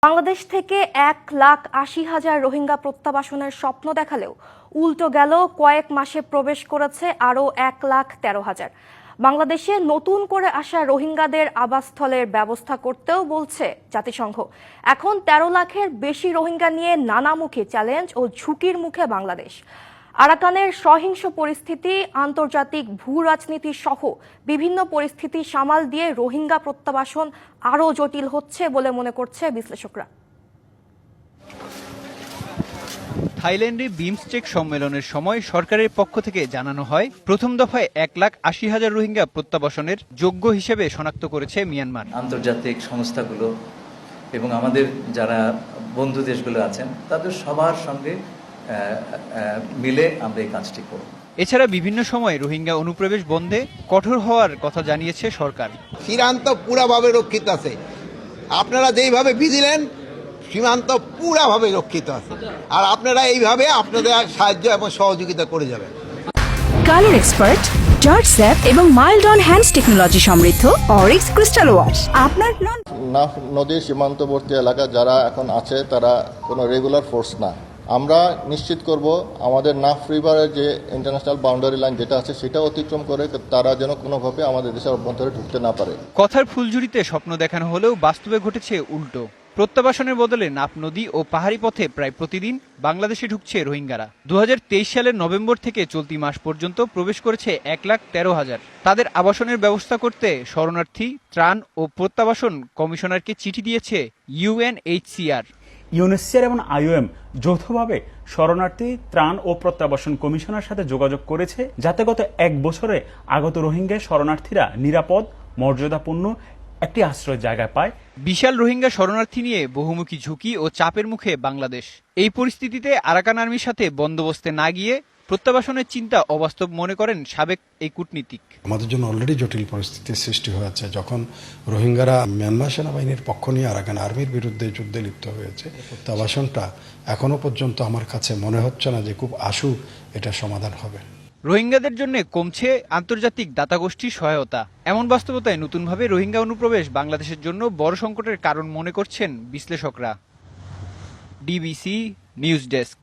বাংলাদেশ থেকে 1,80,000 রোহিঙ্গা প্রত্যাবাসনের স্বপ্ন দেখালেও উল্টো গেল, কয়েক মাসে প্রবেশ করেছে আরও 1,13,000। বাংলাদেশে নতুন করে আসা রোহিঙ্গাদের আবাসস্থলের ব্যবস্থা করতেও বলছে জাতিসংঘ। এখন 13 লাখের বেশি রোহিঙ্গা নিয়ে নানামুখী চ্যালেঞ্জ ও ঝুঁকির মুখে বাংলাদেশ। আরাকানের সহিংস পরিস্থিতি, আন্তর্জাতিক ভূ রাজনীতি সহ বিভিন্ন পরিস্থিতি সামাল দিয়ে রোহিঙ্গা প্রত্যাবাসন আরও জটিল হচ্ছে বলে মনে করছে বিশ্লেষকরা। থাইল্যান্ডে বিমস্টেক সম্মেলনের সময় সরকারের পক্ষ থেকে জানানো হয়, প্রথম দফায় 1,80,000 রোহিঙ্গা প্রত্যাবাসনের যোগ্য হিসেবে শনাক্ত করেছে মিয়ানমার। আন্তর্জাতিক সংস্থাগুলো এবং আমাদের যারা বন্ধু দেশগুলো আছেন তাদের সবার সঙ্গে মিলে আমরা এই কাজটি করব। এছাড়া বিভিন্ন সময় রোহিঙ্গা অনুপ্রবেশ বন্ধে কঠোর হওয়ার কথা জানিয়েছে সরকার। সীমান্ত পুরাভাবে রক্ষিত আছে, আপনারা যেইভাবে ভিজিলেন সীমান্ত পুরাভাবে রক্ষিত আছে, আর আপনারা এইভাবে আপনাদের সাহায্য এবং সহযোগিতা করে যাবেন। কালার এক্সপার্ট, জর্জ স্যাপ এবং মাইল্ড অন হ্যান্ডস টেকনোলজি সমৃদ্ধ অরিক্স ক্রিস্টাল ওয়াশ। আপনার নাফ নদীর সীমান্তবর্তী এলাকা যারা এখন আছে তারা কোনো রেগুলার ফোর্স না। আমরা নিশ্চিত করব আমাদের নাফ রিভারের যে ইন্টারন্যাশনাল বাউন্ডারি লাইন যেটা আছে সেটা অতিক্রম করে তারা যেন কোনোভাবে আমাদের দেশের অভ্যন্তরে ঢুকতে না পারে। কথার ফুলঝুরিতে স্বপ্ন দেখানো হলেও বাস্তবে ঘটেছে উল্টো। প্রত্যাবাসনের বদলে নাফ নদী ও পাহাড়ি পথে প্রায় প্রতিদিন বাংলাদেশে ঢুকছে রোহিঙ্গারা। 2023 সালের নভেম্বর থেকে চলতি মাস পর্যন্ত প্রবেশ করেছে 1,13,000। তাদের আবাসনের ব্যবস্থা করতে শরণার্থী, ত্রাণ ও প্রত্যাবাসন কমিশনারকে চিঠি দিয়েছে UNHCR। ইউএনএইচসিআর এবং IOM যৌথভাবে শরণার্থী, ত্রাণ ও প্রত্যাবাসন কমিশনের সাথে যোগাযোগ করেছে, যাতে গত 1 বছরে আগত রোহিঙ্গা শরণার্থীরা নিরাপদ, মর্যাদাপূর্ণ একটি আশ্রয় জায়গা পায়। বিশাল রোহিঙ্গা শরণার্থী নিয়ে বহুমুখী ঝুঁকি ও চাপের মুখে বাংলাদেশ। এই পরিস্থিতিতে আরাকান আর্মির সাথে বন্দোবস্তে না গিয়ে প্রত্যাবাসনের চিন্তা অবাস্তব মনে করেন সাবেক এই কূটনীতিক। আমাদের জন্য অলরেডি জটিল পরিস্থিতির সৃষ্টি হয়েছে যখন রোহিঙ্গারা মিয়ানমার সেনাবাহিনীর পক্ষ নিয়ে আরাকান আর্মির বিরুদ্ধে যুদ্ধে লিপ্ত হয়েছে। প্রত্যাবাসনটা এখনো পর্যন্ত আমার কাছে মনে হচ্ছে না যে খুব আশু এটা সমাধান হবে। রোহিঙ্গাদের জন্য কমছে আন্তর্জাতিক দাতাগোষ্ঠীর সহায়তা। এমন বাস্তবতায় নতুনভাবে রোহিঙ্গা অনুপ্রবেশ বাংলাদেশের জন্য বড় সংকটের কারণ মনে করছেন বিশ্লেষকরা। DBC news desk.